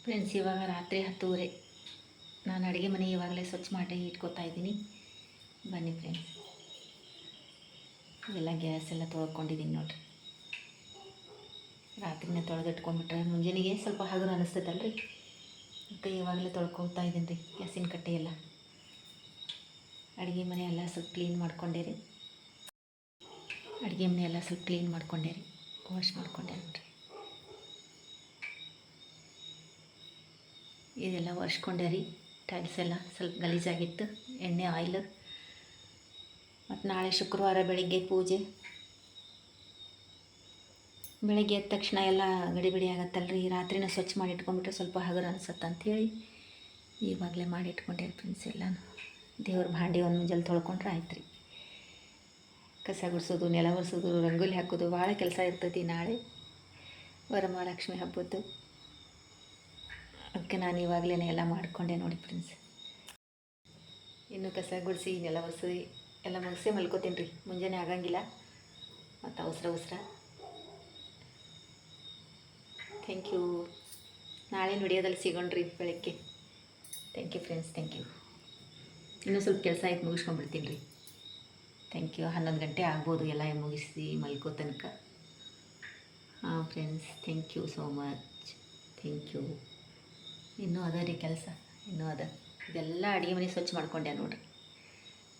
Friends, ಇವಾಗ ರಾತ್ರಿ 10:30. ನಾನು ಅಡುಗೆ ಮನೆ ಇವಾಗಲೇ ಸ್ವಚ್ಛ ಮಾಡಿ ಇಟ್ಕೋತಾ ಇದ್ದೀನಿ. ಬನ್ನಿ ಫ್ರೆಂಡ್ಸ್, ಎಲ್ಲ ಗ್ಯಾಸ್ ಎಲ್ಲ ತೊಳ್ಕೊಂಡಿದ್ದೀನಿ ನೋಡಿರಿ. ರಾತ್ರಿನೇ ತೊಳೆದಿಟ್ಕೊಂಡ್ಬಿಟ್ರೆ ಮುಂಜಾನೆಗೆ ಸ್ವಲ್ಪ ಹಗುರ ಅನ್ನಿಸ್ತೈತಲ್ರಿ, ಅದಕ್ಕೆ ಇವಾಗಲೇ ತೊಳ್ಕೊತಾ ಇದ್ದೀನಿ ರೀ. ಗ್ಯಾಸಿನ ಕಟ್ಟೆ ಎಲ್ಲ ಅಡುಗೆ ಮನೆ ಎಲ್ಲ ಸ್ವಲ್ಪ ಕ್ಲೀನ್ ಮಾಡ್ಕೊಂಡೆ ರೀ. ವಾಶ್ ಮಾಡ್ಕೊಂಡೆ ನೋಡಿರಿ. ಇದೆಲ್ಲ ಒರೆಸ್ಕೊಂಡೆ ರೀ. ಟೈಲ್ಸ್ ಎಲ್ಲ ಸ್ವಲ್ಪ ಗಲೀಜಾಗಿತ್ತು, ಎಣ್ಣೆ ಆಯಿಲ್. ಮತ್ತು ನಾಳೆ ಶುಕ್ರವಾರ ಬೆಳಿಗ್ಗೆ ಪೂಜೆ. ಬೆಳಗ್ಗೆ ಎದ್ದ ತಕ್ಷಣ ಎಲ್ಲ ಗಡಿಬಿಡಿ ಆಗತ್ತಲ್ರಿ. ರಾತ್ರಿನ ಸ್ವಚ್ಛ ಮಾಡಿ ಇಟ್ಕೊಂಡ್ಬಿಟ್ರೆ ಸ್ವಲ್ಪ ಹಗುರ ಅನ್ಸತ್ತೆ ಅಂಥೇಳಿ ಇವಾಗಲೇ ಮಾಡಿ ಇಟ್ಕೊಂಡೆ ಫ್ರೆಂಡ್ಸ್. ಎಲ್ಲನೂ ದೇವ್ರ ಭಾಂಡಿ ಒಂದು ಮುಂಜಾನೆ ತೊಳ್ಕೊಂಡ್ರೆ ಆಯ್ತು ರೀ. ಕಸ ಗುಡಿಸೋದು, ನೆಲ ಒರೆಸೋದು, ರಂಗೋಲಿ ಹಾಕೋದು ಭಾಳ ಕೆಲಸ ಇರ್ತೈತಿ. ನಾಳೆ ವರಮಹಾಲಕ್ಷ್ಮಿ ಹಬ್ಬದ್ದು, ಅದಕ್ಕೆ ನಾನು ಇವಾಗಲೇ ಎಲ್ಲ ಮಾಡಿಕೊಂಡೆ ನೋಡಿ ಫ್ರೆಂಡ್ಸ್. ಇನ್ನು ಕಸ ಗುಡಿಸಿ ನೆಲ ಒರೆಸಿ ಎಲ್ಲ ಮುಗಿಸೇ ಮಲ್ಕೋತೀನಿ ರೀ. ಮುಂಜಾನೆ ಆಗಂಗಿಲ್ಲ ಮತ್ತು ಅವಸರ. Thank you. ನಾಳೆ ವಿಡಿಯೋದಲ್ಲಿ ಸಿಗೋಣ್ರಿ ಬೆಳಗ್ಗೆ. Thank you friends, thank you. ಇನ್ನೂ ಸ್ವಲ್ಪ ಕೆಲಸ ಆಯ್ತು, ಮುಗಿಸ್ಕೊಂಡ್ಬಿಡ್ತೀನಿ ರೀ. Thank you. 11 ಗಂಟೆ ಆಗ್ಬೋದು ಎಲ್ಲ ಮುಗಿಸಿ ಮಲ್ಕೋ ತನಕ. ಹಾಂ friends, thank you so much. Thank you. ಇನ್ನೂ ಅದ ರೀ ಕೆಲಸ, ಇನ್ನೂ ಅದ. ಇದೆಲ್ಲ ಅಡುಗೆ ಮನೆ ಸ್ವಚ್ಛ ಮಾಡ್ಕೊಂಡೆ ನೋಡಿರಿ,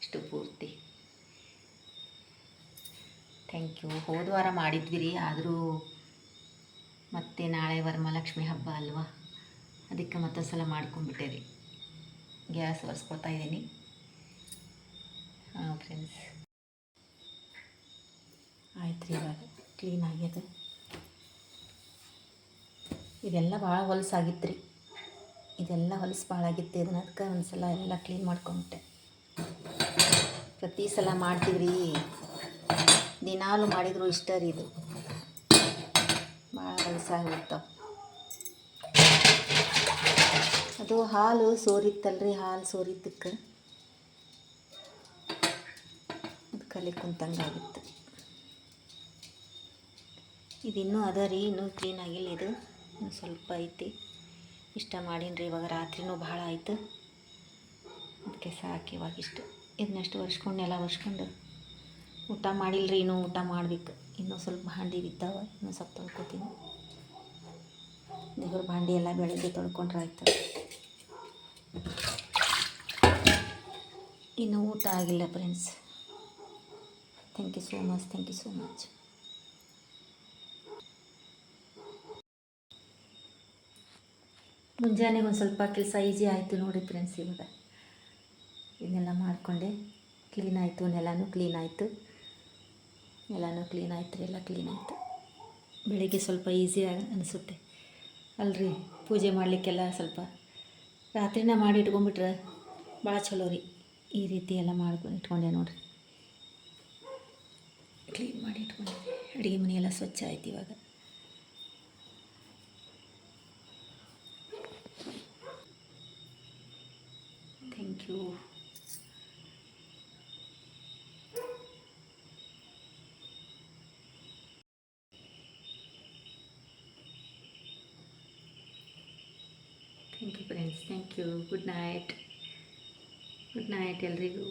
ಇಷ್ಟು ಪೂರ್ತಿ. Thank you. ಹೋದ ವಾರ ಮಾಡಿದ್ವಿ ರೀ, ಆದರೂ ಮತ್ತೆ ನಾಳೆ ವರಮಹಾಲಕ್ಷ್ಮಿ ಹಬ್ಬ ಅಲ್ವಾ, ಅದಕ್ಕೆ ಮತ್ತೊಂದು ಸಲ ಮಾಡ್ಕೊಂಡ್ಬಿಟ್ಟೆ ರೀ. ಗ್ಯಾಸ್ ಒರೆಸ್ಕೊಳ್ತಾ ಇದ್ದೀನಿ. ಹಾಂ ಫ್ರೆಂಡ್ಸ್, ಆಯ್ತು ರೀ. ಇವಾಗ ಕ್ಲೀನ್ ಆಗ್ಯದ. ಇದೆಲ್ಲ ಭಾಳ ಹೊಲಸಾಗಿತ್ತು ರೀ. ಇದೆಲ್ಲ ಹೊಲಸು ಭಾಳ ಆಗಿತ್ತು. ಇದನ್ನ ಅದಕ್ಕೆ ಒಂದು ಸಲ ಎಲ್ಲ ಕ್ಲೀನ್ ಮಾಡ್ಕೊಂಬಿಟ್ಟೆ. ಪ್ರತಿ ಸಲ ಮಾಡ್ತೀವಿ ರೀ, ದಿನಾಲು ಮಾಡಿದರೂ ಇಷ್ಟ ರೀ. ಇದು ಭಾಳ ಹೊಲಸಾಗಿಬಿಡ್ತಾವೆ. ಅದು ಹಾಲು ಸೋರಿತ್ತಲ್ರಿ, ಹಾಲು ಸೋರಿದ್ದಕ್ಕೆ ಅದು ಕಲೆ ಕುಂತಂಗಾಗಿತ್ತು. ಇದು ಇನ್ನೂ ಅದ ರೀ, ಇನ್ನೂ ಕ್ಲೀನ್ ಆಗಿಲ್ಲ. ಇದು ಇನ್ನೂ ಸ್ವಲ್ಪ ಐತಿ. ಇಷ್ಟ ಮಾಡೀನಿ ರೀ. ಇವಾಗ ರಾತ್ರಿನೂ ಭಾಳ ಆಯಿತು, ಅದಕ್ಕೆ ಸಾಕು ಇವಾಗ ಇಷ್ಟು. ಇದನ್ನಷ್ಟು ಒರೆಸ್ಕೊಂಡು ಎಲ್ಲ ಒರೆಸ್ಕೊಂಡು ಊಟ ಮಾಡಿಲ್ಲ ರೀ. ಇನ್ನೂ ಊಟ ಮಾಡಬೇಕು. ಇನ್ನೂ ಸ್ವಲ್ಪ ಭಾಂಡಿ ಬಿದ್ದಾವೆ, ಇನ್ನೂ ಸ್ವಲ್ಪ ತೊಳ್ಕೊತೀನಿ. ದೇವ್ರ ಭಾಂಡಿ ಎಲ್ಲ ಬೆಳಗ್ಗೆ ತೊಳ್ಕೊಂಡ್ರೆ ಆಯ್ತು. ಇನ್ನೂ ಊಟ ಆಗಿಲ್ಲ friends. Thank you so much, thank you so much. ಮುಂಜಾನೆಗೆ ಒಂದು ಸ್ವಲ್ಪ ಕೆಲಸ ಈಸಿ ಆಯಿತು ನೋಡಿ ಫ್ರೆಂಡ್ಸ್. ಇವಾಗ ಇದನ್ನೆಲ್ಲ ಮಾಡಿಕೊಂಡೆ. ಕ್ಲೀನ್ ಆಯಿತು, ನೆಲನೂ ಕ್ಲೀನ್ ಆಯಿತು ರೀ. ಎಲ್ಲ ಕ್ಲೀನ್ ಆಯಿತು. ಬೆಳಿಗ್ಗೆ ಸ್ವಲ್ಪ ಈಸಿ ಅನಿಸುತ್ತೆ ಅಲ್ರಿ. ಪೂಜೆ ಮಾಡಲಿಕ್ಕೆಲ್ಲ ಸ್ವಲ್ಪ ರಾತ್ರಿನ ಮಾಡಿ ಇಟ್ಕೊಂಡ್ಬಿಟ್ರೆ ಭಾಳ ಚಲೋ ರೀ. ಈ ರೀತಿ ಎಲ್ಲ ಮಾಡ್ಕೊಂಡು ಇಟ್ಕೊಂಡೆ ನೋಡಿರಿ. ಕ್ಲೀನ್ ಮಾಡಿ ಇಟ್ಕೊಂಡಿದ್ದೆ. ಅಡುಗೆ ಮನೆಯೆಲ್ಲ ಸ್ವಚ್ಛ ಆಯ್ತು ಇವಾಗ. Thank you. Thank you friends, thank you. Good night ಎಲ್ರಿಗೂ.